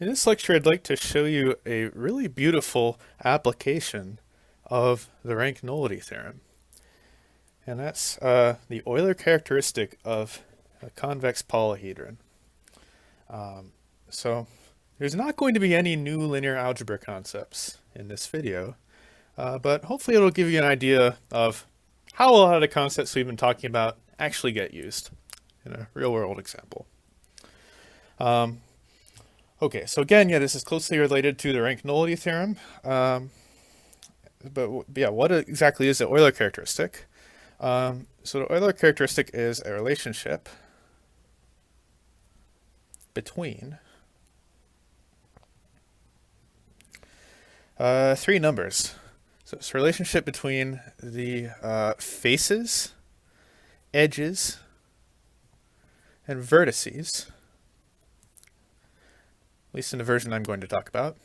In this lecture, I'd like to show you a really beautiful application of the rank-nullity theorem. And that's the Euler characteristic of a convex polyhedron. So there's not going to be any new linear algebra concepts in this video, but hopefully it'll give you an idea of how a lot of the concepts we've been talking about actually get used in a real-world example. Okay, so again, yeah, this is closely related to the rank-nullity theorem. But yeah, what exactly is the Euler characteristic? So the Euler characteristic is a relationship between three numbers. So it's a relationship between the faces, edges, and vertices, at least in the version I'm going to talk about,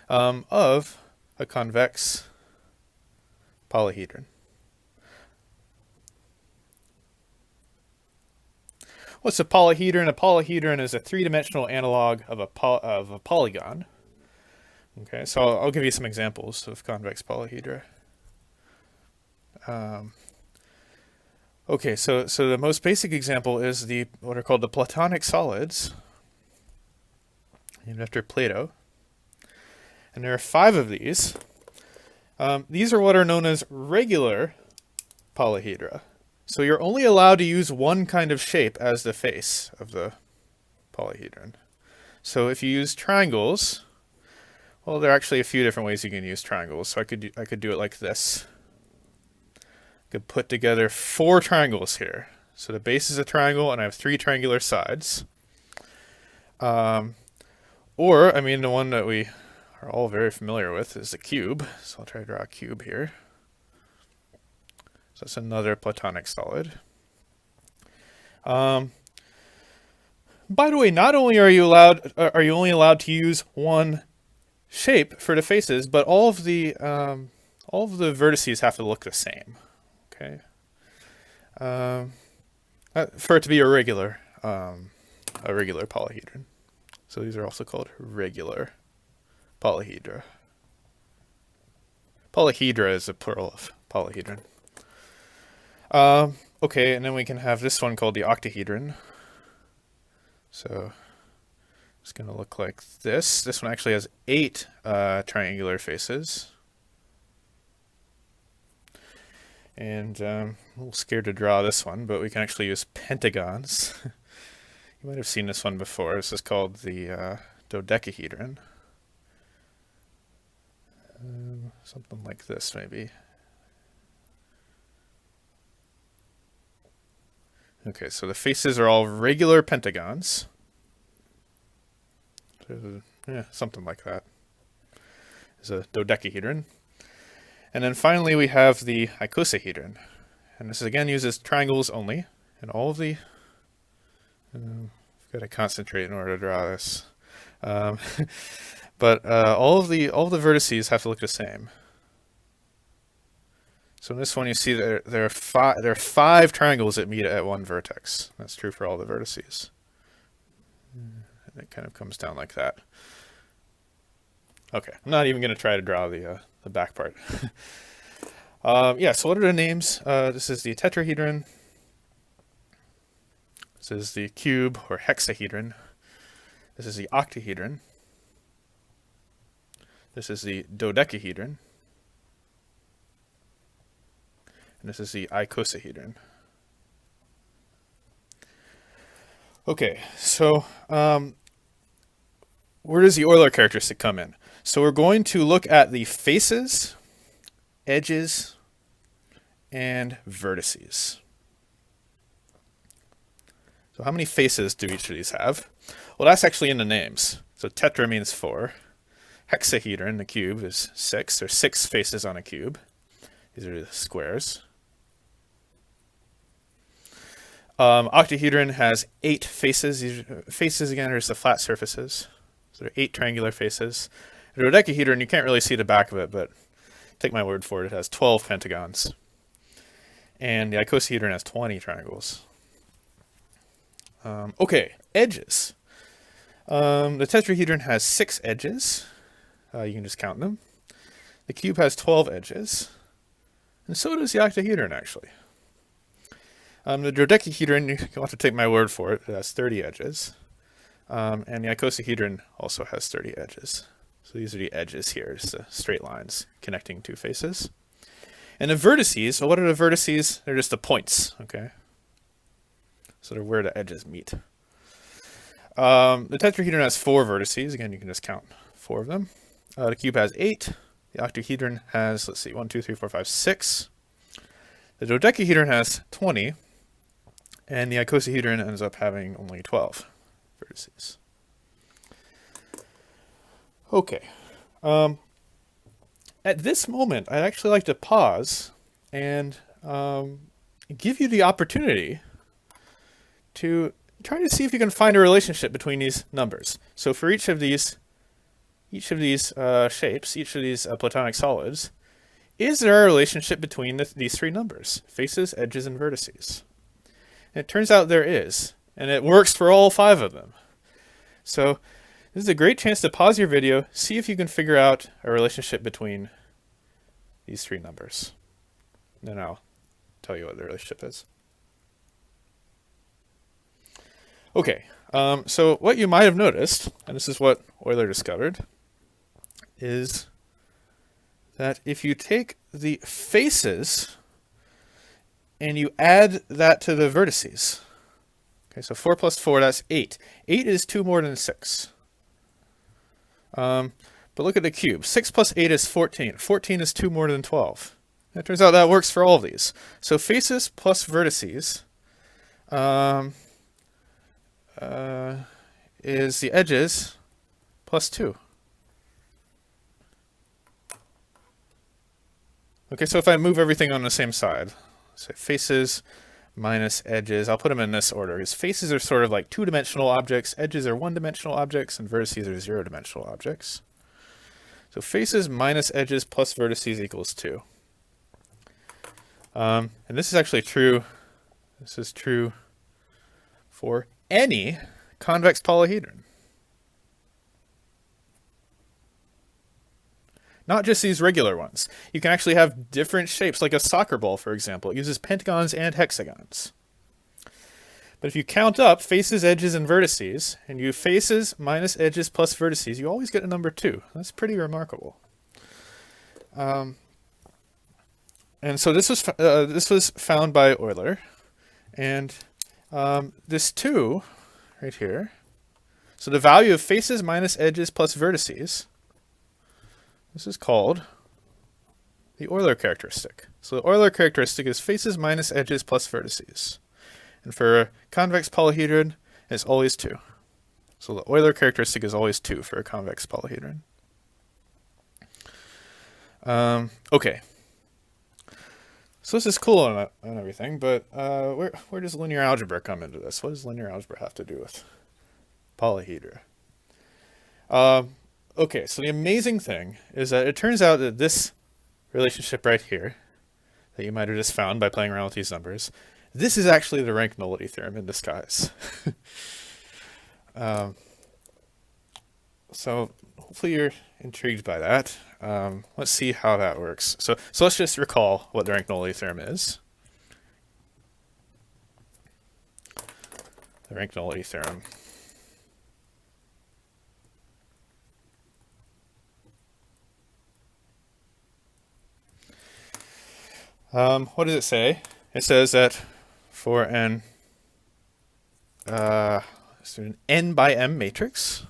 of a convex polyhedron. What's a polyhedron? A polyhedron is a three-dimensional analog of a polygon. Okay, so I'll give you some examples of convex polyhedra. Okay, so the most basic example is what are called the Platonic solids, named after Plato. And there are 5 of these. These are what are known as regular polyhedra. So you're only allowed to use one kind of shape as the face of the polyhedron. So if you use triangles, well, there are actually a few different ways you can use triangles. So I could do it like this. I could put together 4 triangles here. So the base is a triangle, and I have 3 triangular sides. Or, I mean, the one that we are all very familiar with is the cube. So I'll try to draw a cube here. So that's another Platonic solid. By the way, not only are you only allowed to use one shape for the faces, but all of the vertices have to look the same. Okay. For it to be a regular polyhedron. So these are also called regular polyhedra. Polyhedra is a plural of polyhedron. Okay, and then we can have this one called the octahedron. So it's going to look like this. This one actually has 8 triangular faces. And I'm a little scared to draw this one, but we can actually use pentagons. You might have seen this one before. This is called the dodecahedron. Something like this, maybe. Okay, so the faces are all regular pentagons. So, yeah, something like that. It's a dodecahedron. And then finally we have the icosahedron. And this again uses triangles only. And all of the... I've got to concentrate in order to draw this. But all the vertices have to look the same. So in this one you see that there are 5 triangles that meet at one vertex. That's true for all the vertices. And it kind of comes down like that. Okay, I'm not even going to try to draw the back part. Yeah, so what are the names? This is the tetrahedron. This is the cube or hexahedron. This is the octahedron. This is the dodecahedron. And this is the icosahedron. Okay, so where does the Euler characteristic come in? So we're going to look at the faces, edges, and vertices. So how many faces do each of these have? Well, that's actually in the names. So tetra means 4. Hexahedron, the cube, is 6. There's 6 faces on a cube. These are the squares. Octahedron has 8 faces. These faces, again, are just the flat surfaces. So there are 8 triangular faces. The dodecahedron, you can't really see the back of it, but take my word for it, it has 12 pentagons. And the icosahedron has 20 triangles. Okay, edges. The tetrahedron has 6 edges. You can just count them. The cube has 12 edges. And so does the octahedron, actually. The dodecahedron, you'll have to take my word for it, it has 30 edges. And the icosahedron also has 30 edges. So these are the edges here, just the straight lines connecting two faces. And the vertices, well, what are the vertices? They're just the points, okay? So they're where the edges meet. The tetrahedron has 4 vertices. Again, you can just count 4 of them. The cube has 8. The octahedron has, let's see, 1, 2, 3, 4, 5, 6. The dodecahedron has 20. And the icosahedron ends up having only 12 vertices. Okay. At this moment, I'd actually like to pause and give you the opportunity to try to see if you can find a relationship between these numbers. So for each of these shapes, each of these platonic solids, is there a relationship between these 3 numbers? Faces, edges, and vertices. And it turns out there is, and it works for all 5 of them. So this is a great chance to pause your video, see if you can figure out a relationship between these 3 numbers. Then I'll tell you what the relationship is. Okay, so what you might have noticed, and this is what Euler discovered, is that if you take the faces and you add that to the vertices, okay, so 4 plus 4, that's 8. 8 is 2 more than 6. But look at the cube. 6 plus 8 is 14. 14 is 2 more than 12. It turns out that works for all of these. So faces plus vertices is the edges plus 2. Okay, so if I move everything on the same side, say faces minus edges, I'll put them in this order, because faces are sort of like 2-dimensional objects, edges are 1-dimensional objects, and vertices are 0-dimensional objects. So faces minus edges plus vertices equals 2. And this is actually true. This is true for any convex polyhedron. Not just these regular ones. You can actually have different shapes, like a soccer ball, for example. It uses pentagons and hexagons. But if you count up faces, edges, and vertices, and you faces minus edges plus vertices, you always get a number 2. That's pretty remarkable. And so this was found by Euler, and this 2 right here. So the value of faces minus edges plus vertices. This is called the Euler characteristic. So the Euler characteristic is faces minus edges plus vertices. And for a convex polyhedron, it's always 2. So the Euler characteristic is always 2 for a convex polyhedron. Okay. So this is cool and everything, but where does linear algebra come into this? What does linear algebra have to do with polyhedra? Okay, so the amazing thing is that it turns out that this relationship right here, that you might have just found by playing around with these numbers, this is actually the rank-nullity theorem in disguise. So hopefully you're intrigued by that. Let's see how that works. So let's just recall what the rank-nullity theorem is. The rank-nullity theorem. What does it say? It says that for an n by m matrix,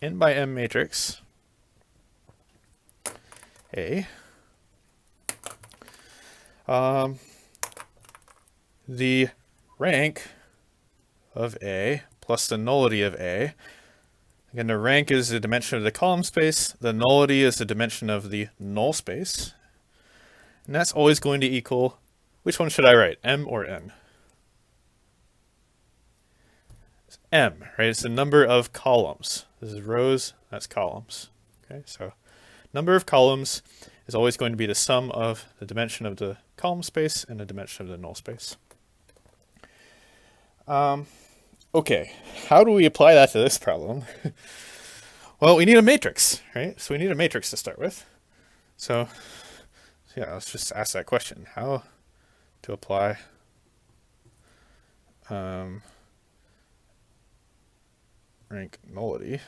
A, the rank of A plus the nullity of A. Again, the rank is the dimension of the column space. The nullity is the dimension of the null space. And that's always going to equal, which one should I write, m or n? It's m, right? It's the number of columns. This is rows, that's columns. Okay, so number of columns is always going to be the sum of the dimension of the column space and the dimension of the null space. Okay, how do we apply that to this problem? Well, we need a matrix, right? So we need a matrix to start with. So yeah, let's just ask that question. How to apply rank nullity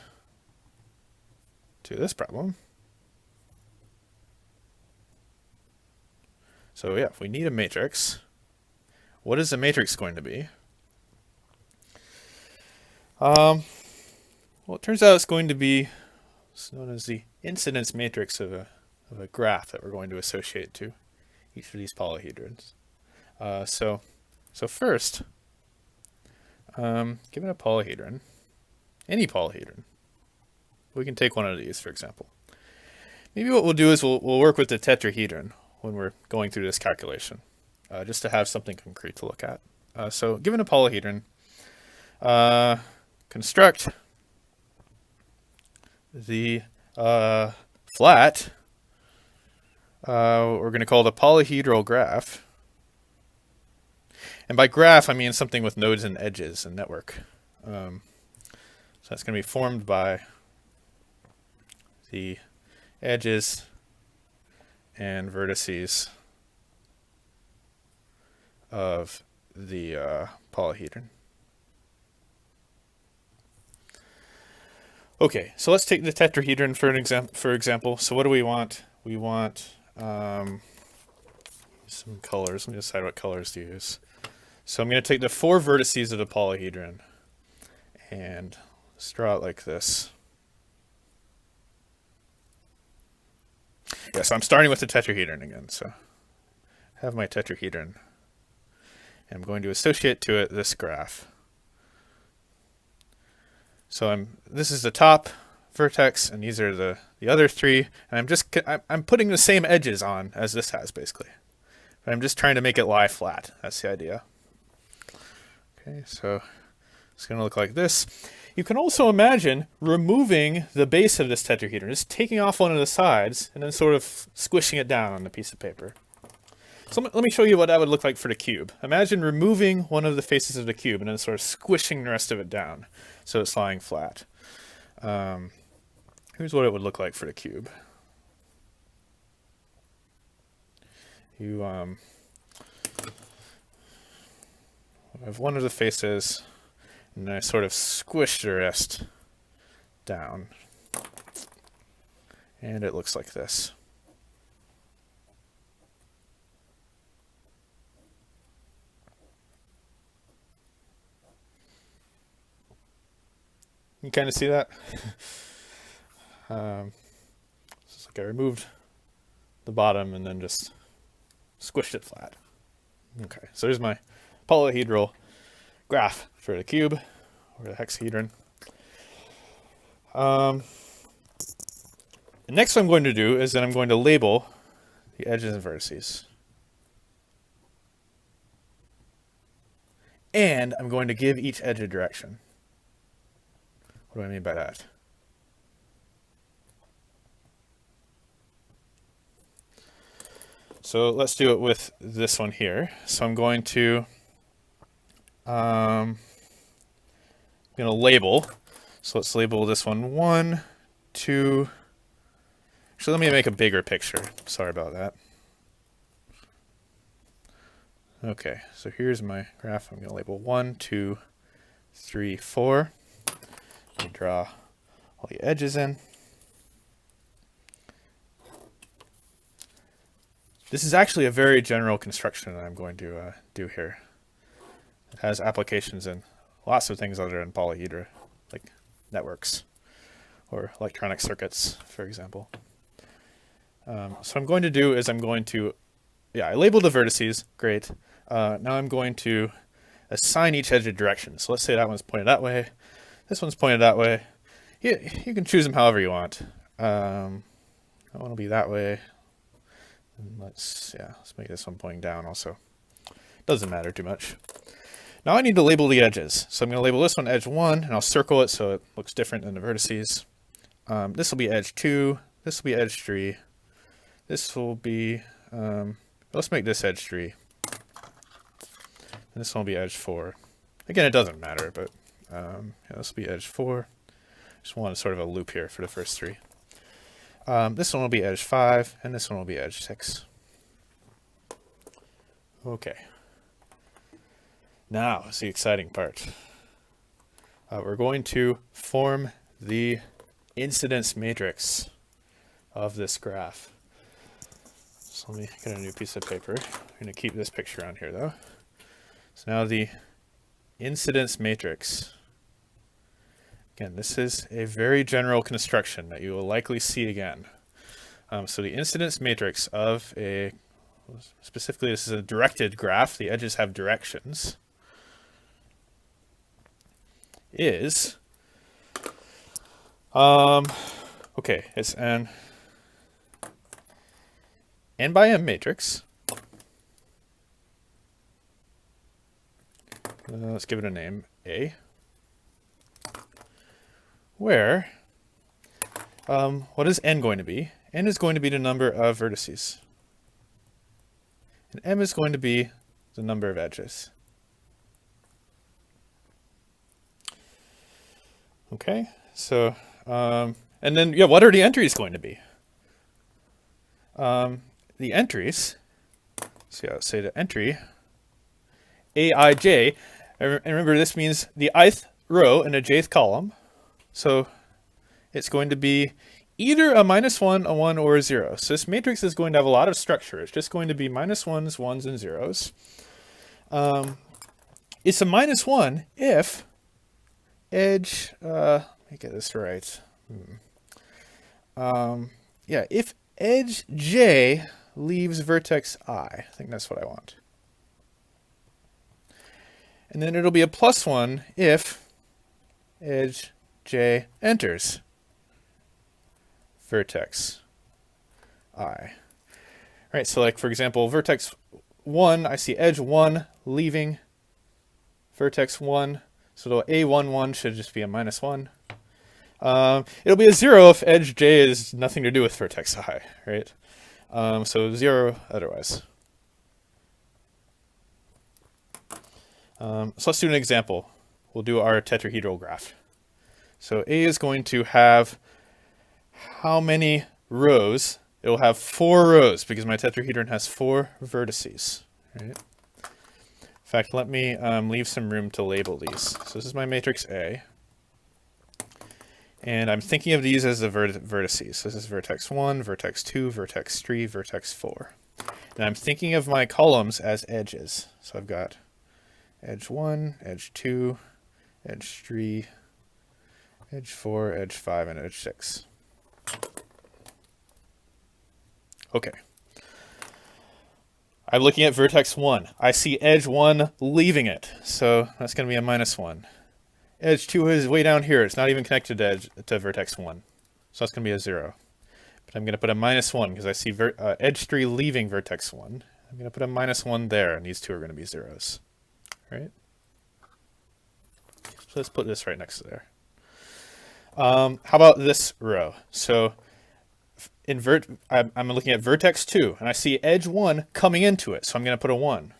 to this problem. So yeah, if we need a matrix, what is the matrix going to be? Well, it turns out it's going to be what's known as the incidence matrix of a graph that we're going to associate to each of these polyhedrons. So first, given a polyhedron, any polyhedron, we can take one of these, for example. Maybe what we'll do is we'll work with the tetrahedron when we're going through this calculation, just to have something concrete to look at. So given a polyhedron, construct the flat, we're going to call the polyhedral graph. And by graph, I mean something with nodes and edges and network. So that's going to be formed by the edges and vertices of the polyhedron. Okay, so let's take the tetrahedron for example. So what do we want? We want some colors. Let me decide what colors to use. So I'm going to take the 4 vertices of the polyhedron and let's draw it like this. Yeah, so I'm starting with the tetrahedron again. So I have my tetrahedron and I'm going to associate to it this graph. So this is the top vertex, and these are the other 3, and I'm putting the same edges on as this has, basically. But I'm just trying to make it lie flat. That's the idea. Okay, so it's going to look like this. You can also imagine removing the base of this tetrahedron, just taking off one of the sides, and then sort of squishing it down on the piece of paper. So let me show you what that would look like for the cube. Imagine removing one of the faces of the cube and then sort of squishing the rest of it down so it's lying flat. Here's what it would look like for the cube. You have one of the faces, and then I sort of squish the rest down. And it looks like this. You kind of see that? It's like I removed the bottom and then just squished it flat. Okay, so there's my polyhedral graph for the cube, or the hexahedron. The next what I'm going to do is that I'm going to label the edges and vertices. And I'm going to give each edge a direction. What do I mean by that? So let's do it with this one here. So I'm going to label. So let's label this one 1, 2. Actually, let me make a bigger picture. Sorry about that. Okay, so here's my graph. I'm going to label 1, 2, 3, 4. Let me draw all the edges in. This is actually a very general construction that I'm going to do here. It has applications in lots of things other than polyhedra, like networks or electronic circuits, for example. So what I'm going to do is I labeled the vertices, great. Now I'm going to assign each edge a direction. So let's say that one's pointed that way, this one's pointed that way. You can choose them however you want. That one will be that way. And let's make this one pointing down also. Doesn't matter too much. Now I need to label the edges. So I'm going to label this one edge 1, and I'll circle it so it looks different than the vertices. This will be edge 2. This will be edge 3. This will be, let's make this edge 3. And this one will be edge 4. Again, it doesn't matter, but Yeah, this will be edge 4. Just want sort of a loop here for the first 3. This one will be edge 5, and this one will be edge 6. Okay. Now is the exciting part. We're going to form the incidence matrix of this graph. So let me get a new piece of paper. I'm going to keep this picture on here though. So now the incidence matrix. Again, this is a very general construction that you will likely see again. So the incidence matrix of a, specifically this is a directed graph, the edges have directions, is, okay, it's an n by m matrix. Let's give it a name, A, where, what is n going to be? N is going to be the number of vertices, and m is going to be the number of edges. Okay, so, and then, yeah, what are the entries going to be? The entries, so yeah, let's say the entry, Aij, and remember this means the ith row in the jth column, so it's going to be either a -1, a 1, or a 0. So this matrix is going to have a lot of structure. It's just going to be -1s, 1s, and 0s. It's a -1 if edge, let me get this right. Yeah, if edge j leaves vertex I think that's what I want. And then it'll be a +1 if edge j enters vertex I. All right, so like for example, vertex 1, I see edge 1 leaving vertex 1. So the A11 should just be a -1. It'll be a 0 if edge j is nothing to do with vertex I, right? So 0 otherwise. So let's do an example. We'll do our tetrahedral graph. So A is going to have how many rows? It will have 4 rows because my tetrahedron has 4 vertices, right? In fact, let me leave some room to label these. So this is my matrix A. And I'm thinking of these as the vertices. So this is vertex 1, vertex 2, vertex 3, vertex 4. And I'm thinking of my columns as edges. So I've got edge 1, edge 2, edge 3, edge 4, edge 5, and edge 6. Okay. I'm looking at vertex 1. I see edge 1 leaving it, so that's going to be a -1. Edge 2 is way down here. It's not even connected to vertex 1, so that's going to be a 0. But I'm going to put a -1 because I see edge 3 leaving vertex 1. I'm going to put a -1 there, and these two are going to be 0s. Right? So let's put this right next to there. How about this row? So I'm looking at vertex 2, and I see edge 1 coming into it, so I'm going to put a 1.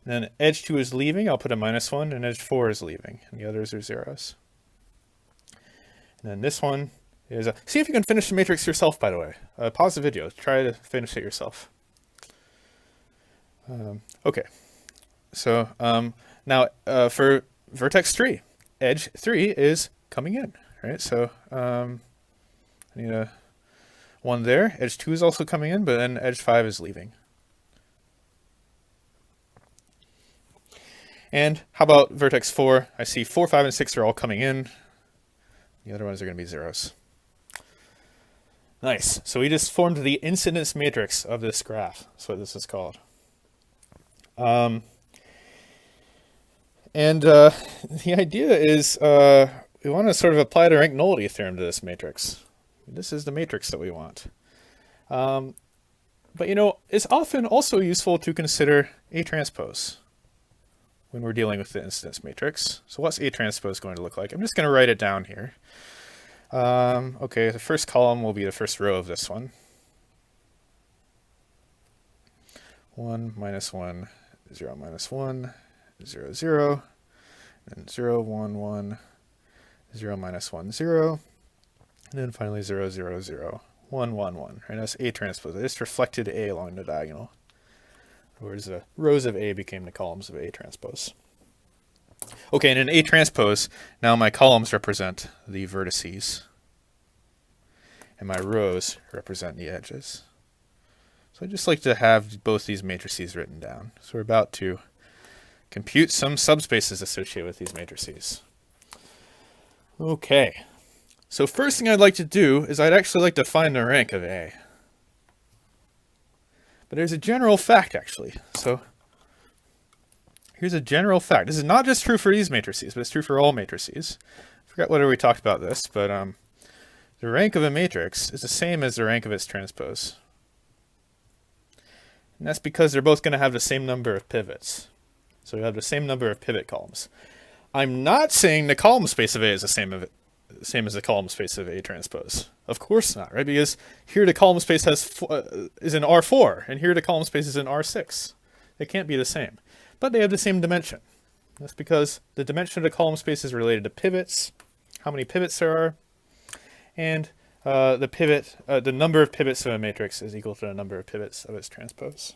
And then edge 2 is leaving, I'll put a -1, and edge 4 is leaving, and the others are 0s. And then this one is see if you can finish the matrix yourself, by the way. Pause the video, try to finish it yourself. Okay, so now for vertex 3, edge 3 is coming in, right? So I need a 1 there. Edge 2 is also coming in, but then edge 5 is leaving. And how about vertex 4? I see 4, 5, and 6 are all coming in. The other ones are going to be 0s. Nice. So we just formed the incidence matrix of this graph. That's what this is called. And the idea is we want to sort of apply the rank-nullity theorem to this matrix. This is the matrix that we want. But, you know, it's often also useful to consider A transpose when we're dealing with the incidence matrix. So what's A transpose going to look like? I'm just going to write it down here. Okay, the first column will be the first row of this one. 1, -1, 0, -1, 0, 0. and 0, 1, 1, 0, minus 1, 0, and then finally 0, 0, 0, 1, 1, 1. Right? That's A transpose. I just reflected A along the diagonal. Whereas the rows of A became the columns of A transpose. Okay, and in A transpose, now my columns represent the vertices, and my rows represent the edges. So I just like to have both these matrices written down. So we're about to compute some subspaces associated with these matrices. Okay, so first thing I'd like to do is I'd actually like to find the rank of A. But there's a general fact, actually. So here's a general fact. This is not just true for these matrices, but it's true for all matrices. I forgot whether we talked about this, but the rank of a matrix is the same as the rank of its transpose. And that's because they're both going to have the same number of pivots. So you have the same number of pivot columns. I'm not saying the column space of A is the same as the column space of A transpose. Of course not, right? Because here the column space is in R4, and here the column space is in R6. They can't be the same. But they have the same dimension. That's because the dimension of the column space is related to pivots, how many pivots there are, and the number of pivots of a matrix is equal to the number of pivots of its transpose.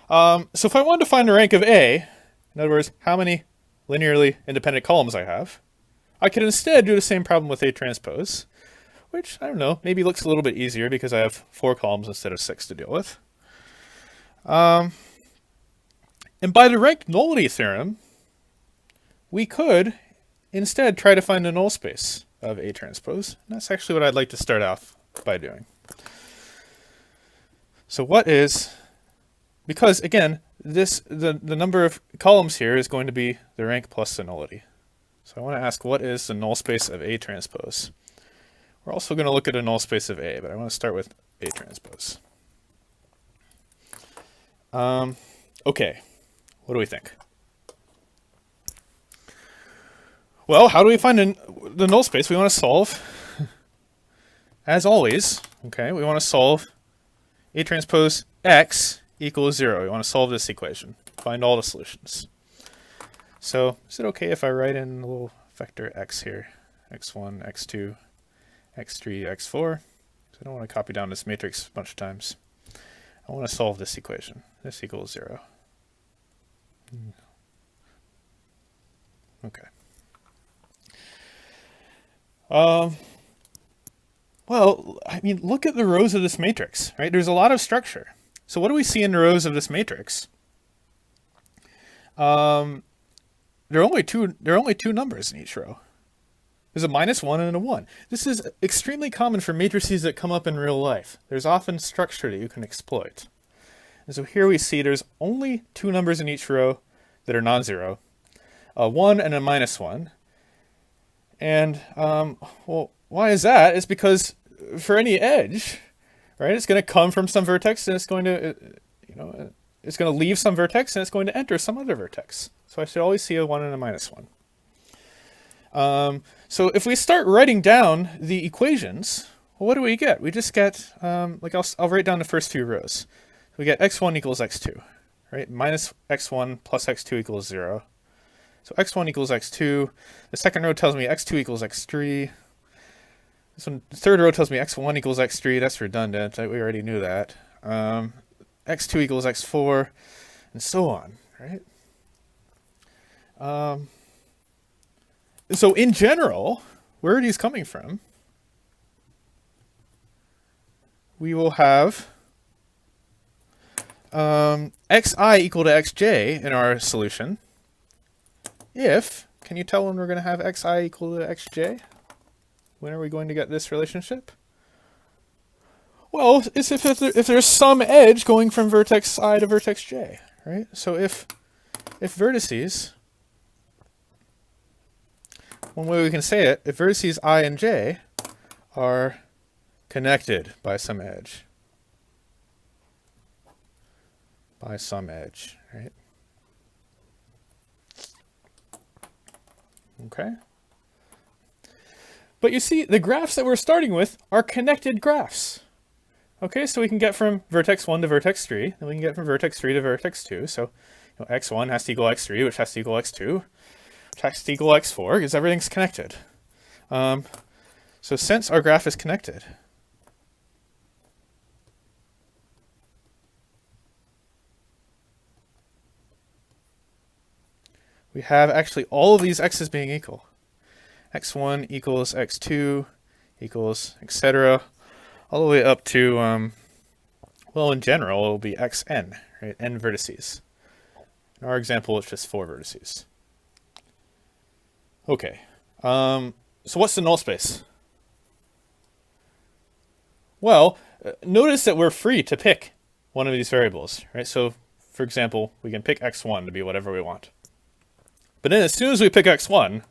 So if I wanted to find the rank of A, in other words, how many linearly independent columns I have, I could instead do the same problem with A transpose, which, I don't know, maybe looks a little bit easier because I have 4 columns instead of 6 to deal with. And by the rank-nullity theorem, we could instead try to find the null space of A transpose. And that's actually what I'd like to start off by doing. So what is, because again, the number of columns here is going to be the rank plus the nullity. So I want to ask, what is the null space of A transpose? We're also going to look at a null space of A, but I want to start with A transpose. Okay, what do we think? Well, how do we find the null space? We want to solve, as always, okay, we want to solve A transpose X equals 0. We want to solve this equation, find all the solutions. So is it okay if I write in a little vector x here, x1, x2, x3, x4? So I don't want to copy down this matrix a bunch of times. I want to solve this equation. This equals 0. Okay. Well, I mean, look at the rows of this matrix, right? There's a lot of structure. So what do we see in the rows of this matrix? There are only two numbers in each row. There's a -1 and a 1. This is extremely common for matrices that come up in real life. There's often structure that you can exploit. And so here we see there's only 2 numbers in each row that are non-zero, a 1 and a -1. And well, why is that? It's because for any edge, right, it's going to come from some vertex, and it's going to, it's going to leave some vertex, and it's going to enter some other vertex. So I should always see a 1 and a -1. So if we start writing down the equations, well, what do we get? We just get, I'll write down the first few rows. We get x1 equals x2, right? Minus x1 plus x2 equals 0. So x1 equals x2. The second row tells me x2 equals x3. The third row tells me x1 equals x3. That's redundant. We already knew that. X2 equals x4, and so on, right? So in general, where are these coming from? We will have xi equal to xj in our solution. If, can you tell when we're going to have xi equal to xj? When are we going to get this relationship? Well, it's if there's some edge going from vertex I to vertex j, right? So if vertices, one way we can say it, if vertices I and j are connected by some edge, right? Okay. But you see, the graphs that we're starting with are connected graphs. Okay, so we can get from vertex 1 to vertex 3, and we can get from vertex 3 to vertex 2. So x1 has to equal x3, which has to equal x2, which has to equal x4, because everything's connected. So since our graph is connected, we have actually all of these x's being equal. x1 equals x2 equals etc. all the way up to, well, in general, it will be xn, right? N vertices. In our example, it's just 4 vertices. Okay, so what's the null space? Well, notice that we're free to pick one of these variables, right? So, for example, we can pick x1 to be whatever we want. But then as soon as we pick x1,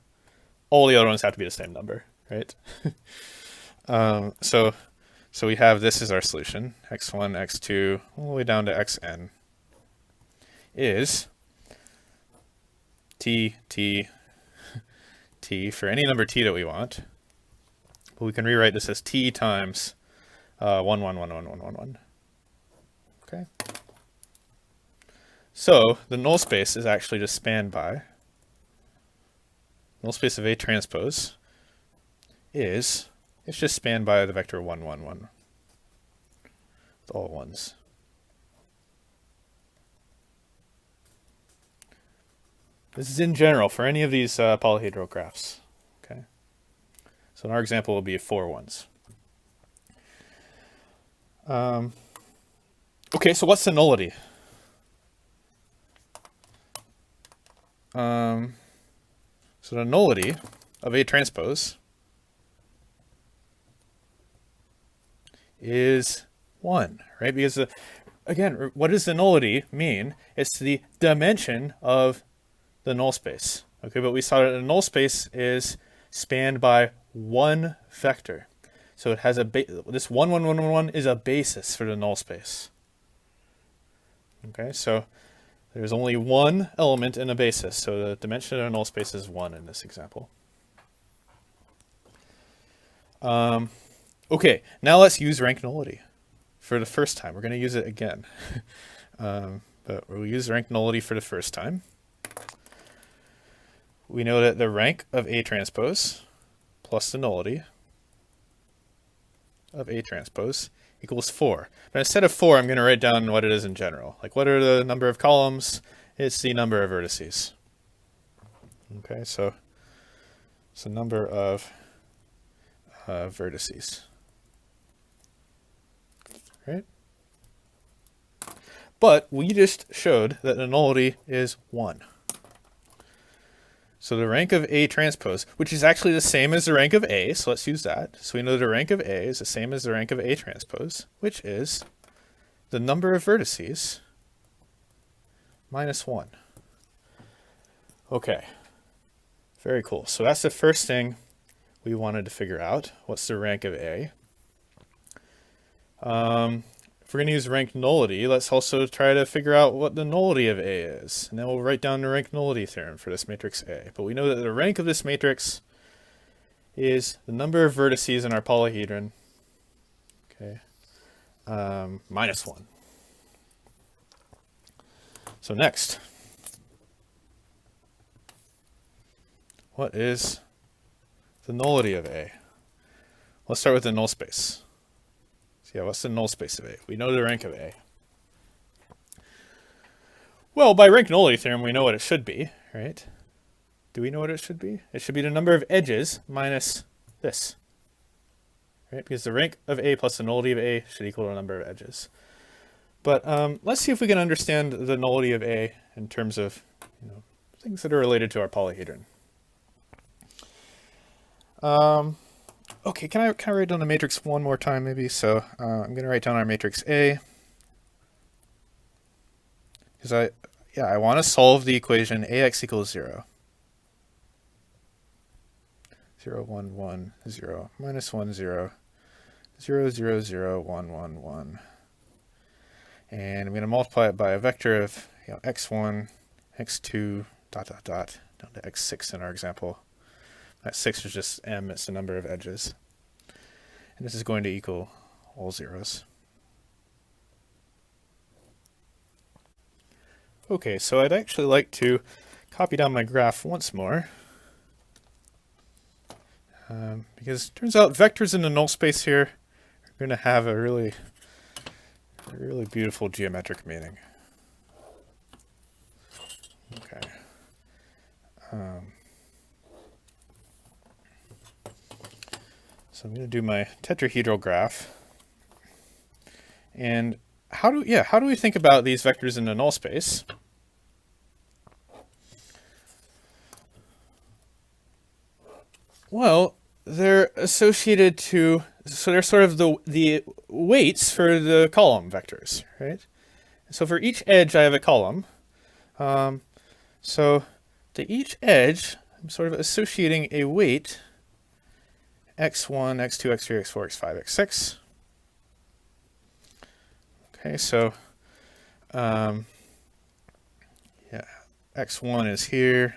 all the other ones have to be the same number, right? So we have this as our solution. x1, x2, all the way down to xn is t for any number t that we want. But we can rewrite this as t times 1, 1, 1, 1, 1, 1, 1. Okay. So the null space is actually just spanned by null space of A transpose it's just spanned by the vector 1, 1, 1. It's all ones. This is in general for any of these polyhedral graphs. Okay. So in our example, it will be 4 ones. Okay, so what's the nullity? So the nullity of A transpose is 1, right? Because, again, what does the nullity mean? It's the dimension of the null space. Okay, but we saw that the null space is spanned by one vector. So it has this 1, 1, 1, 1, 1 is a basis for the null space. Okay, so there's only one element in a basis, so the dimension of the null space is 1 in this example. Okay, now let's use rank nullity for the first time. We're going to use it again, but we'll use rank nullity for the first time. We know that the rank of A transpose plus the nullity of A transpose equals 4. But instead of 4, I'm going to write down what it is in general. Like, what are the number of columns? It's the number of vertices. Okay, so it's the number of vertices. Right? But we just showed that the nullity is 1. So the rank of A transpose, which is actually the same as the rank of A, so let's use that. So we know the rank of A is the same as the rank of A transpose, which is the number of vertices minus 1. Okay, very cool. So that's the first thing we wanted to figure out. What's the rank of A? If we're going to use rank nullity, let's also try to figure out what the nullity of A is. And then we'll write down the rank nullity theorem for this matrix A. But we know that the rank of this matrix is the number of vertices in our polyhedron, okay, minus 1. So next, what is the nullity of A? Let's start with the null space. Yeah, what's the null space of A? We know the rank of A. Well, by rank nullity theorem, we know what it should be, right? Do we know what it should be? It should be the number of edges minus this, right? Because the rank of A plus the nullity of A should equal the number of edges. But let's see if we can understand the nullity of A in terms of, things that are related to our polyhedron. Okay, can I write down the matrix one more time maybe? So I'm going to write down our matrix A. Because I want to solve the equation AX equals 0. 0, 1, 1, 0, minus 1, 0, 0, 0, 0, 1, 1, 1. And I'm going to multiply it by a vector of x1, x2, dot, dot, dot, down to x6 in our example. That 6 is just m, it's the number of edges. And this is going to equal all zeros. Okay, so I'd actually like to copy down my graph once more. Because it turns out vectors in the null space here are going to have a really beautiful geometric meaning. Okay. So I'm going to do my tetrahedral graph. And how do we think about these vectors in the null space? Well, they're associated to, so they're sort of the weights for the column vectors, right? So for each edge I have a column. So to each edge, I'm sort of associating a weight x1, x2, x3, x4, x5, x6. Okay, so yeah, x1 is here,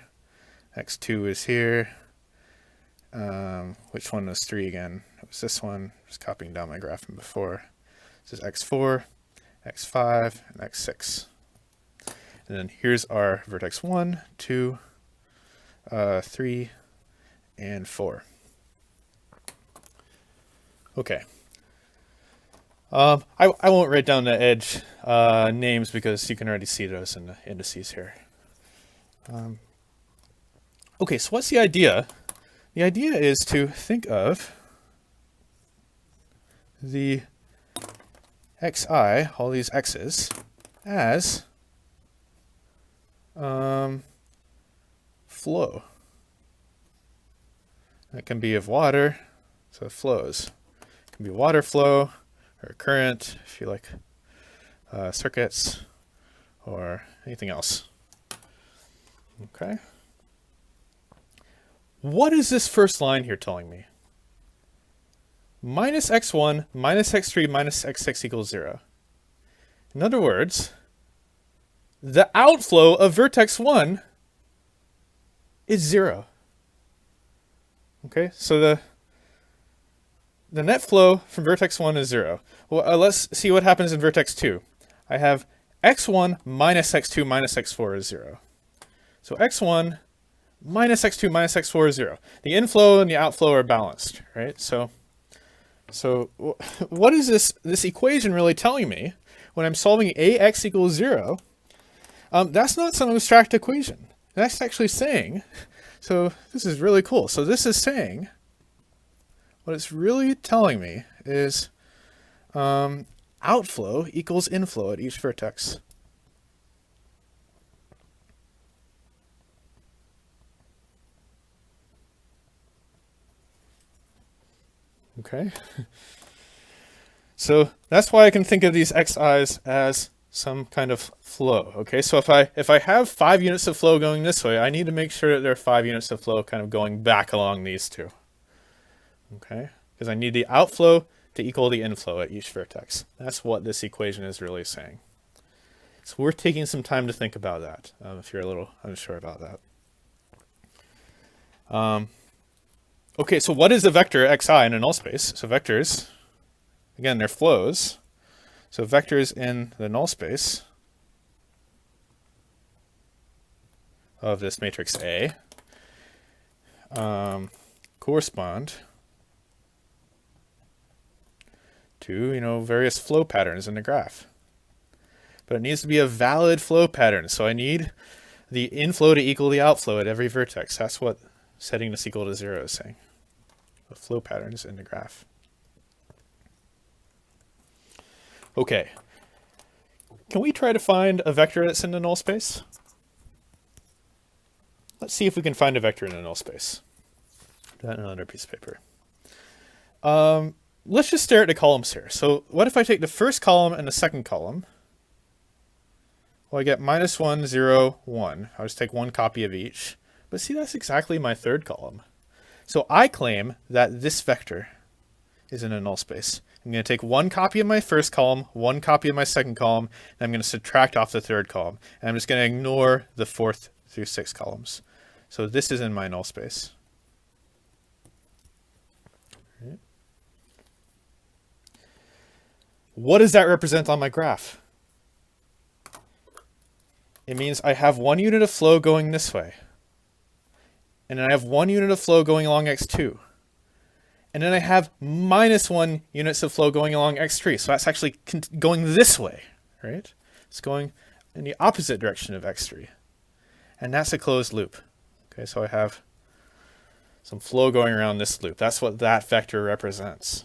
x2 is here. Which one was 3 again? It was this one. Just copying down my graph from before. This is x4, x5, and x6. And then here's our vertex 1, 2, 3, and 4. Okay. I won't write down the edge names because you can already see those in the indices here. Okay, so what's the idea? The idea is to think of the xi, all these x's, as flow. That can be of water, so it flows. It can be water flow or current, if you like, circuits or anything else. Okay. What is this first line here telling me? Minus x1 minus x3 minus x6 equals 0. In other words, the outflow of vertex 1 is 0. Okay, so the net flow from vertex 1 is 0. Well, let's see what happens in vertex 2. I have x1 minus x2 minus x4 is 0. So x1 minus x2 minus x4 is 0. The inflow and the outflow are balanced, right? So what is this equation really telling me when I'm solving ax equals 0? That's not some abstract equation. That's actually saying, so this is really cool. So this is saying, what it's really telling me is outflow equals inflow at each vertex. Okay. So that's why I can think of these xi's as some kind of flow. Okay, so if I have 5 units of flow going this way, I need to make sure that there are 5 units of flow kind of going back along these two. Okay, because I need the outflow to equal the inflow at each vertex. That's what this equation is really saying. So we're taking some time to think about that, if you're a little unsure about that. Okay, so what is a vector xi in a null space? So vectors, again, they're flows. So vectors in the null space of this matrix A correspond to, various flow patterns in the graph. But it needs to be a valid flow pattern. So I need the inflow to equal the outflow at every vertex. That's what setting this equal to 0 is saying. The flow patterns in the graph. Okay. Can we try to find a vector that's in the null space? Let's see if we can find a vector in a null space. Do that on another piece of paper. Let's just stare at the columns here. So what if I take the first column and the second column? Well, I get -1, 0, 1. I'll just take one copy of each. But see, that's exactly my third column. So I claim that this vector is in a null space. I'm going to take one copy of my first column, one copy of my second column, and I'm going to subtract off the third column. And I'm just going to ignore the 4th through 6th columns. So this is in my null space. Right. What does that represent on my graph? it means I have 1 unit of flow going this way. And then I have 1 unit of flow going along x2. And then I have -1 units of flow going along x3. So that's actually going this way, right? It's going in the opposite direction of x3. And that's a closed loop. Okay, so I have some flow going around this loop. That's what that vector represents.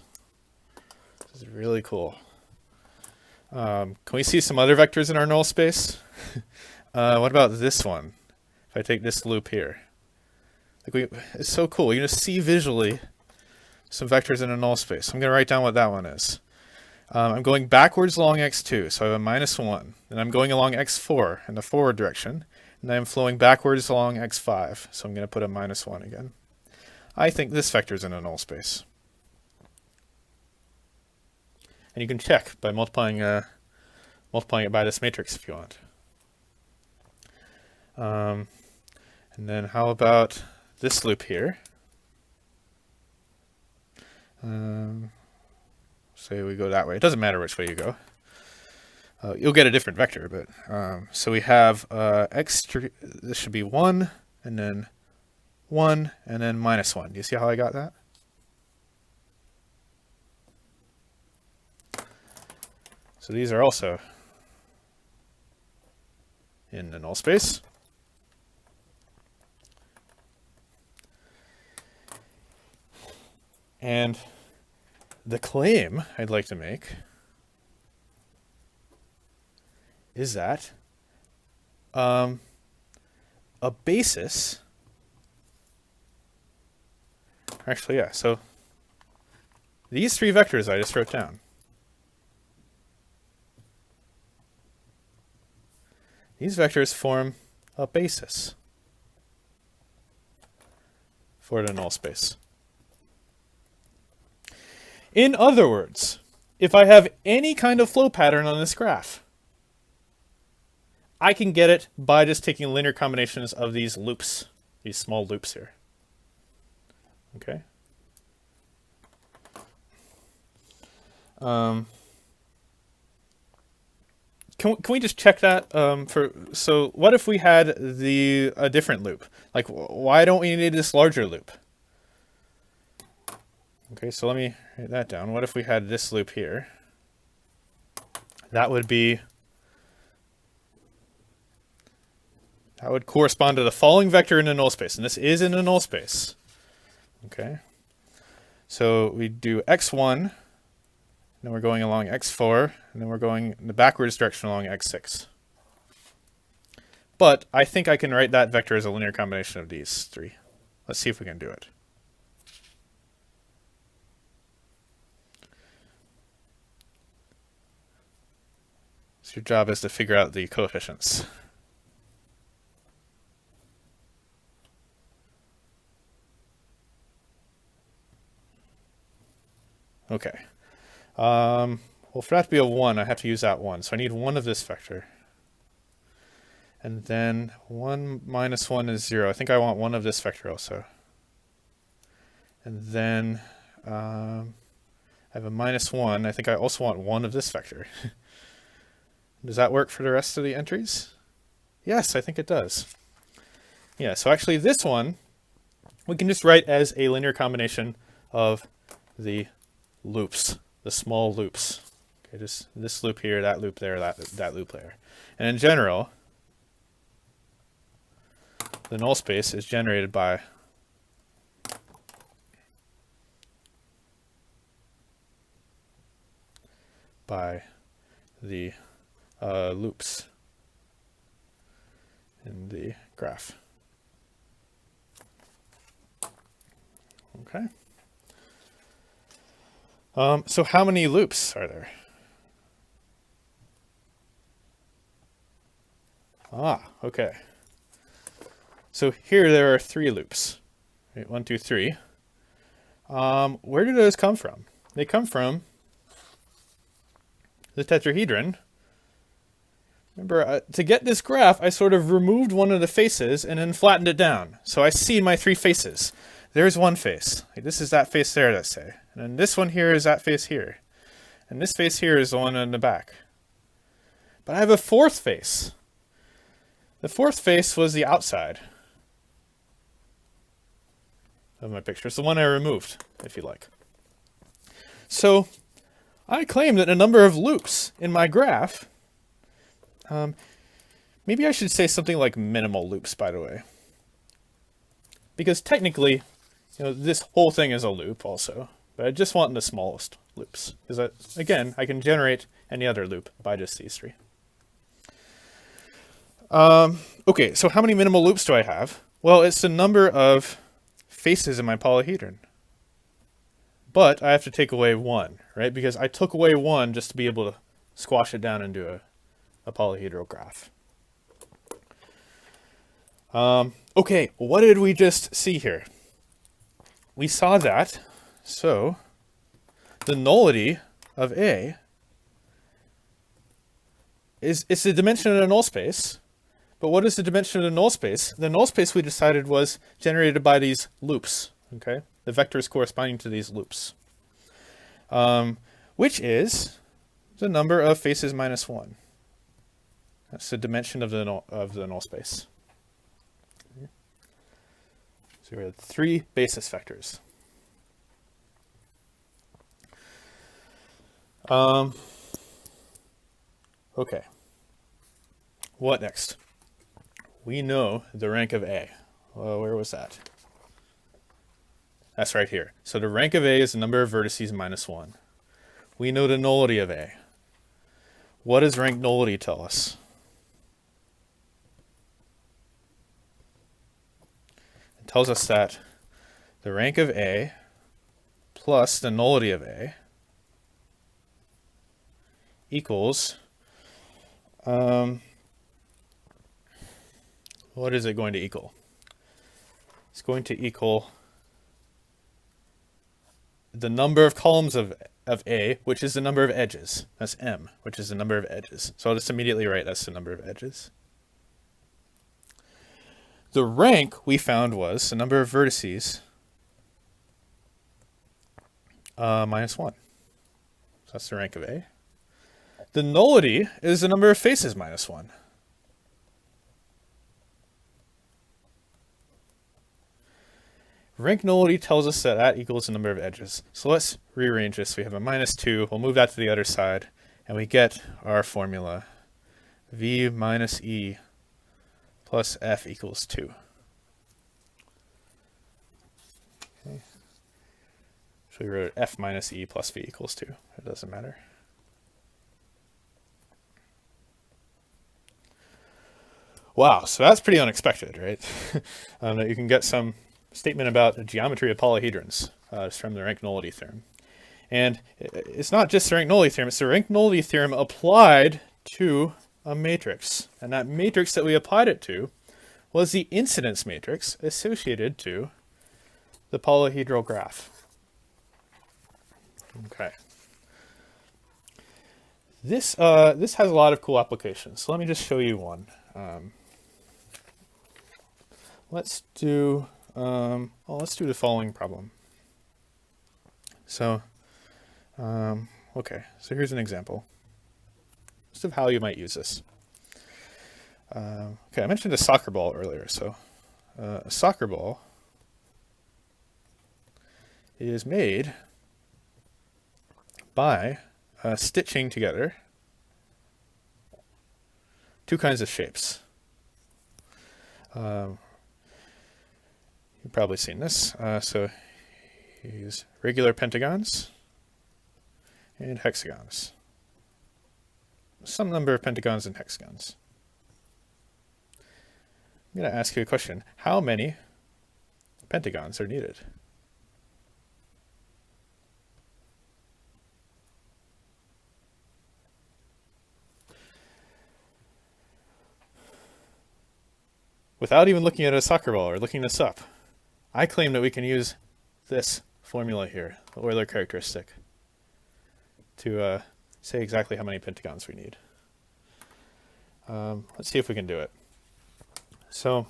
This is really cool. Can we see some other vectors in our null space? What about this one? If I take this loop here. It's so cool. You can just see visually some vectors in a null space. I'm going to write down what that one is. I'm going backwards along x2, so I have a -1. Then I'm going along x4 in the forward direction. And I'm flowing backwards along x5, so I'm going to put a -1 again. I think this vector is in a null space. And you can check by multiplying it by this matrix if you want. And then how about this loop here? Say we go that way. It doesn't matter which way you go. You'll get a different vector, but so we have x3. This should be 1, and then 1, and then -1. Do you see how I got that? So these are also in the null space. And the claim I'd like to make is that a basis, actually, yeah, so these 3 vectors I just wrote down, these vectors form a basis for the null space. In other words, if I have any kind of flow pattern on this graph, I can get it by just taking linear combinations of these loops, these small loops here. Okay. Can we just check that? So what if we had a different loop? Like, why don't we need this larger loop? Okay, so let me write that down. What if we had this loop here? That would correspond to the following vector in the null space, and this is in the null space. Okay, so we do x1, then we're going along x4, and then we're going in the backwards direction along x6. But I think I can write that vector as a linear combination of these 3. Let's see if we can do it. So your job is to figure out the coefficients. Okay. Well, for that to be a 1, I have to use that 1. So I need 1 of this vector. And then 1 minus 1 is 0. I think I want 1 of this vector also. And then I have a -1. I think I also want 1 of this vector. Does that work for the rest of the entries? Yes, I think it does. Yeah, so actually this one, we can just write as a linear combination of the loops, the small loops. Okay, just this loop here, that loop there, that loop there. And in general, the null space is generated by the loops in the graph. Okay. So how many loops are there? Okay. So here there are 3 loops. Right, 1, 2, 3. Where do those come from? They come from the tetrahedron. Remember, to get this graph, I sort of removed one of the faces and then flattened it down. So I see my 3 faces. There's one face. Like, this is that face there, let's say. And then this one here is that face here. And this face here is the one in the back. But I have a 4th face. The fourth face was the outside of my picture. It's the one I removed, if you like. So I claim that a number of loops in my graph, maybe I should say something like minimal loops, by the way. Because technically, this whole thing is a loop also, but I just want the smallest loops. Because, again, I can generate any other loop by just these three. Okay, so how many minimal loops do I have? Well, it's the number of faces in my polyhedron. But I have to take away one, right? Because I took away one just to be able to squash it down into a polyhedral graph. Okay, what did we just see here? We saw that, so the nullity of A it's the dimension of the null space. But what is the dimension of the null space? The null space we decided was generated by these loops, okay? The vectors corresponding to these loops, which is the number of faces minus 1. That's the dimension of the null space. So we have 3 basis vectors. Okay. What next? We know the rank of A. Well, where was that? That's right here. So the rank of A is the number of vertices minus 1. We know the nullity of A. What does rank nullity tell us? It tells us that the rank of A plus the nullity of A equals, what is it going to equal? It's going to equal the number of columns of A, which is the number of edges. That's M, which is the number of edges. So I'll just immediately write that's the number of edges. The rank we found was the number of vertices minus 1. So that's the rank of A. The nullity is the number of faces minus 1. Rank nullity tells us that that equals the number of edges. So let's rearrange this. We have a minus 2. We'll move that to the other side. And we get our formula. V minus E plus F equals 2. Okay. So we wrote F minus E plus V equals 2. It doesn't matter. Wow, so that's pretty unexpected, right? That you can get some statement about the geometry of polyhedrons from the rank nullity theorem. And it's not just the rank nullity theorem, it's the rank nullity theorem applied to a matrix. And that matrix that we applied it to was the incidence matrix associated to the polyhedral graph. Okay. This has a lot of cool applications. So let me just show you one. Let's do the following problem. So, okay, so here's an example just of how you might use this. Okay, I mentioned a soccer ball earlier. So, a soccer ball is made by stitching together two kinds of shapes. You've probably seen this. So use regular pentagons and hexagons. Some number of pentagons and hexagons. I'm going to ask you a question. How many pentagons are needed? Without even looking at a soccer ball or looking this up, I claim that we can use this formula here, the Euler characteristic, to say exactly how many pentagons we need. Let's see if we can do it. So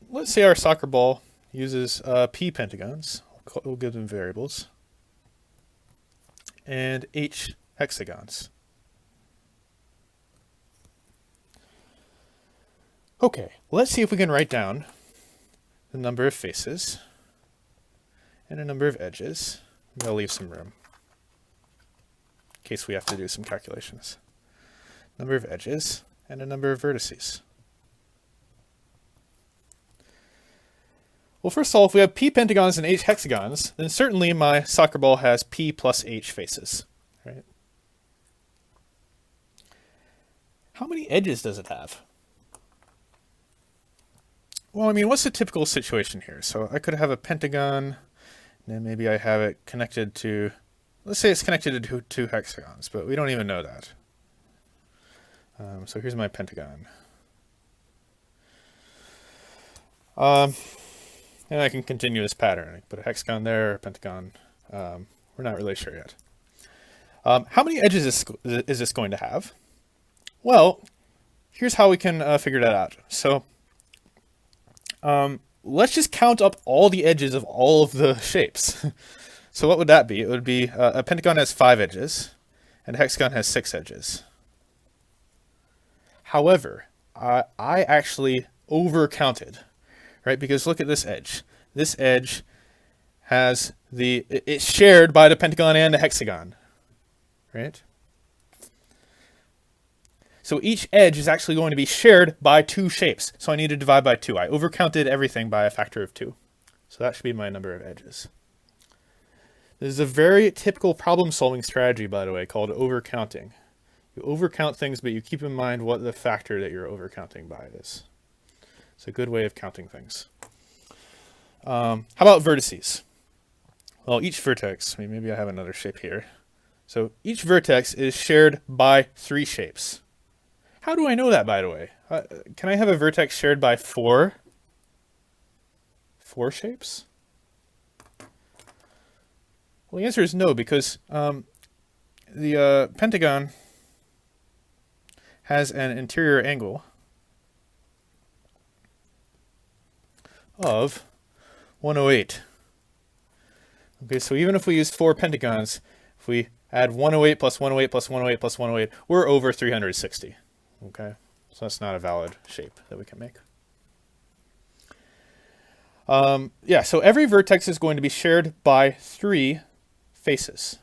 let's say our soccer ball uses p pentagons. We'll give them variables. And h hexagons. Okay, let's see if we can write down the number of faces and a number of edges. Maybe I'll leave some room in case we have to do some calculations. Number of edges and a number of vertices. Well, first of all, if we have p pentagons and h hexagons, then certainly my soccer ball has p plus h faces, right? How many edges does it have? Well, I mean, what's the typical situation here? So I could have a pentagon, and then maybe I have it connected to, let's say it's connected to two hexagons, but we don't even know that. So here's my pentagon. And I can continue this pattern. I can put a hexagon there, a pentagon. We're not really sure yet. How many edges is this going to have? Well, here's how we can figure that out. So let's just count up all the edges of all of the shapes. So what would that be? It would be a pentagon has 5 edges, and a hexagon has 6 edges. However, I actually overcounted, right? Because look at this edge. This edge has it's shared by the pentagon and the hexagon, right? So each edge is actually going to be shared by 2 shapes. So I need to divide by 2. I overcounted everything by a factor of 2. So that should be my number of edges. This is a very typical problem-solving strategy, by the way, called overcounting. You overcount things, but you keep in mind what the factor that you're overcounting by is. It's a good way of counting things. How about vertices? Well, each vertex, maybe I have another shape here. So each vertex is shared by 3 shapes. How do I know that, by the way? Can I have a vertex shared by 4 shapes? Well, the answer is no, because the pentagon has an interior angle of 108. Okay, so even if we use 4 pentagons, if we add 108 plus 108 plus 108 plus 108, we're over 360. Okay, so that's not a valid shape that we can make. Yeah, so every vertex is going to be shared by 3 faces.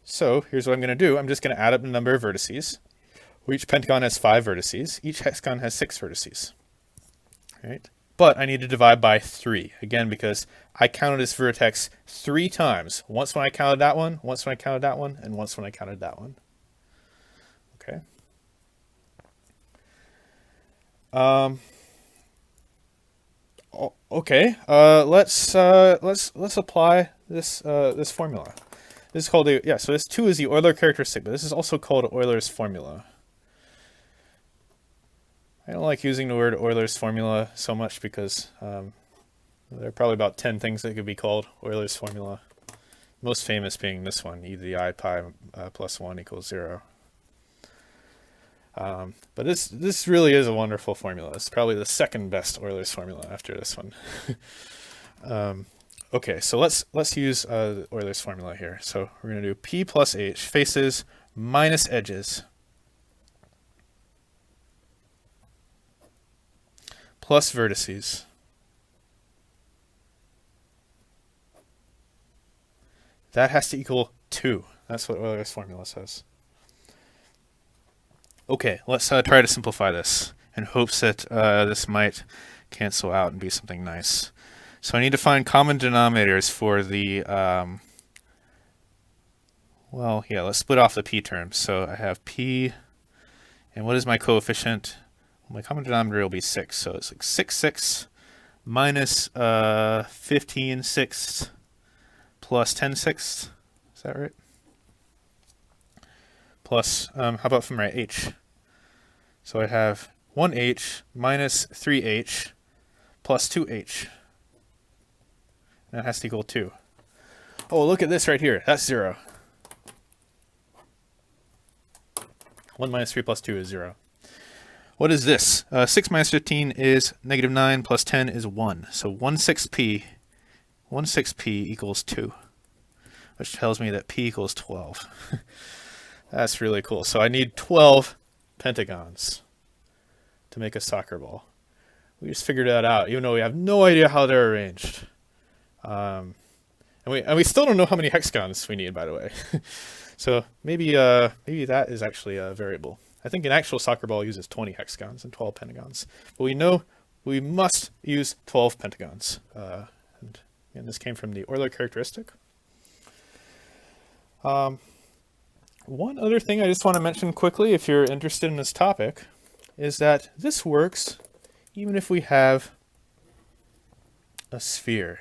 So here's what I'm going to do. I'm just going to add up the number of vertices. Each pentagon has 5 vertices. Each hexagon has 6 vertices. Right? But I need to divide by 3, again, because I counted this vertex 3 times. Once when I counted that one, once when I counted that one, and once when I counted that one. Okay. Okay. Let's apply this this formula. This is called so this 2 is the Euler characteristic, but this is also called Euler's formula. I don't like using the word Euler's formula so much because there are probably about 10 things that could be called Euler's formula. Most famous being this one, e to the I pi plus 1 equals 0. But this really is a wonderful formula. It's probably the second best Euler's formula after this one. Okay, so let's use Euler's formula here. So we're going to do p plus h, faces minus edges, plus vertices, that has to equal 2. That's what Euler's formula says. Okay, let's try to simplify this in hopes that this might cancel out and be something nice. So I need to find common denominators for the, well, yeah, let's split off the p terms. So I have p, and what is my coefficient? Well, my common denominator will be 6, so it's like 6 minus 15 sixths plus 10 sixths. Is that right? Plus, how about for my h? So I have 1h minus 3h plus 2h. And that has to equal 2. Oh, look at this right here. That's 0. 1 minus 3 plus 2 is 0. What is this? 6 minus 15 is negative 9 plus 10 is 1. So 1/6p equals 2, which tells me that p equals 12. That's really cool. So I need 12 pentagons. to make a soccer ball. We just figured that out, even though we have no idea how they're arranged. And we still don't know how many hexagons we need, by the way. So maybe that is actually a variable. I think an actual soccer ball uses 20 hexagons and 12 pentagons. But we know we must use 12 pentagons. And this came from the Euler characteristic. One other thing I just want to mention quickly, if you're interested in this topic, is that this works even if we have a sphere.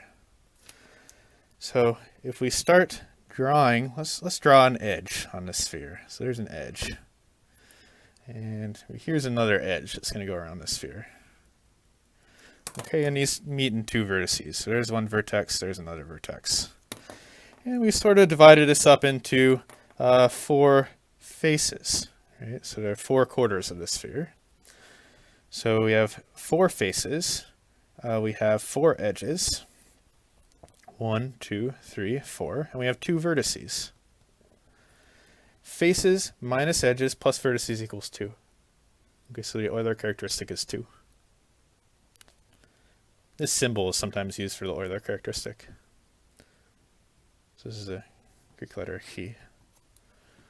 So if we start drawing, let's draw an edge on this sphere. So there's an edge. And here's another edge that's going to go around the sphere. Okay, and these meet in two vertices. So there's one vertex, there's another vertex. And we sort of divided this up into 4 faces. Right? So there are 4 quarters of the sphere. So we have 4 faces. We have 4 edges. 1, 2, 3, 4. And we have 2 vertices. Faces minus edges plus vertices equals 2. Okay, so the Euler characteristic is 2. This symbol is sometimes used for the Euler characteristic. So this is a Greek letter chi,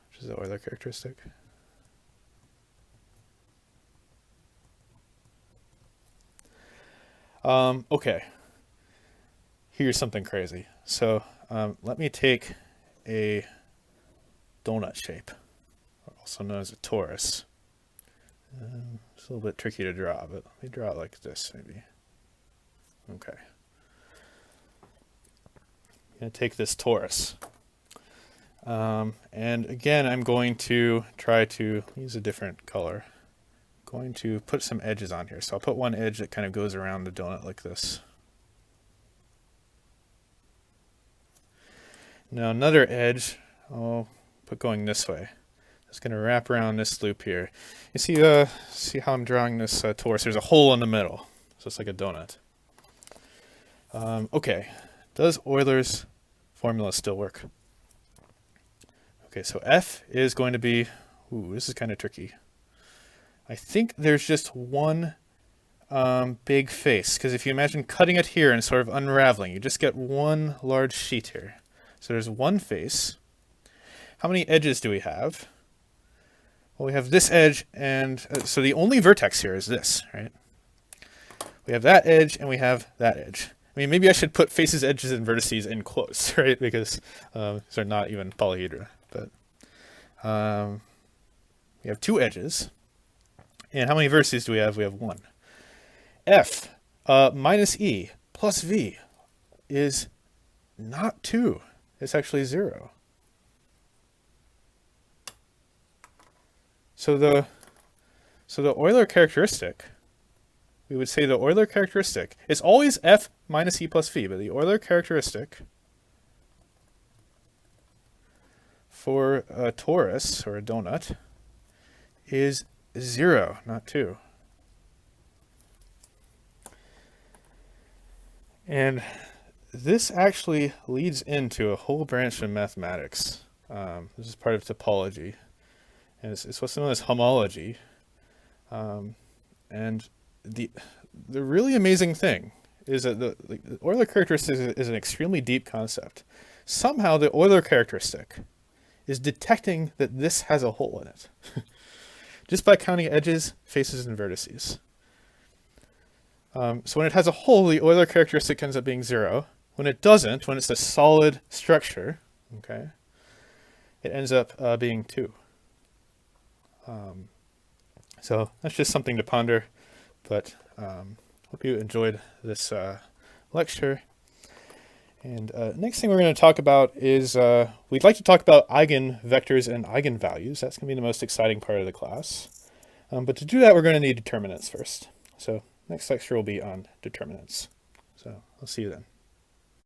which is the Euler characteristic. Okay, here's something crazy. So let me take a donut shape, also known as a torus. It's a little bit tricky to draw, but let me draw it like this maybe. Okay. I'm going to take this torus. And again, I'm going to try to use a different color. I'm going to put some edges on here. So I'll put one edge that kind of goes around the donut like this. Now another edge, I'll put going this way. It's going to wrap around this loop here. You see how I'm drawing this torus? There's a hole in the middle. So it's like a donut. Okay, does Euler's formula still work? Okay, so F is going to be, this is kind of tricky. I think there's just one big face, because if you imagine cutting it here and sort of unraveling, you just get one large sheet here. So there's one face. How many edges do we have? Well, we have this edge, and so the only vertex here is this, right? We have that edge, and we have that edge. I mean, maybe I should put faces, edges, and vertices in quotes, right? Because these are not even polyhedra. But we have 2 edges. And how many vertices do we have? We have 1. F minus E plus V is not 2. It's actually 0. So the Euler characteristic, we would say the Euler characteristic is always F minus E plus V, but the Euler characteristic for a torus, or a donut, is 0, not 2. And this actually leads into a whole branch of mathematics. This is part of topology. And it's what's known as homology. And the really amazing thing is that the Euler characteristic is an extremely deep concept. Somehow the Euler characteristic is detecting that this has a hole in it. Just by counting edges, faces, and vertices. So when it has a hole, the Euler characteristic ends up being 0. When it doesn't, when it's a solid structure, okay, it ends up being 2. So that's just something to ponder, but hope you enjoyed this lecture. And next thing we're going to talk about is we'd like to talk about eigenvectors and eigenvalues. That's going to be the most exciting part of the class. But to do that, we're going to need determinants first. So next lecture will be on determinants. So I'll see you then.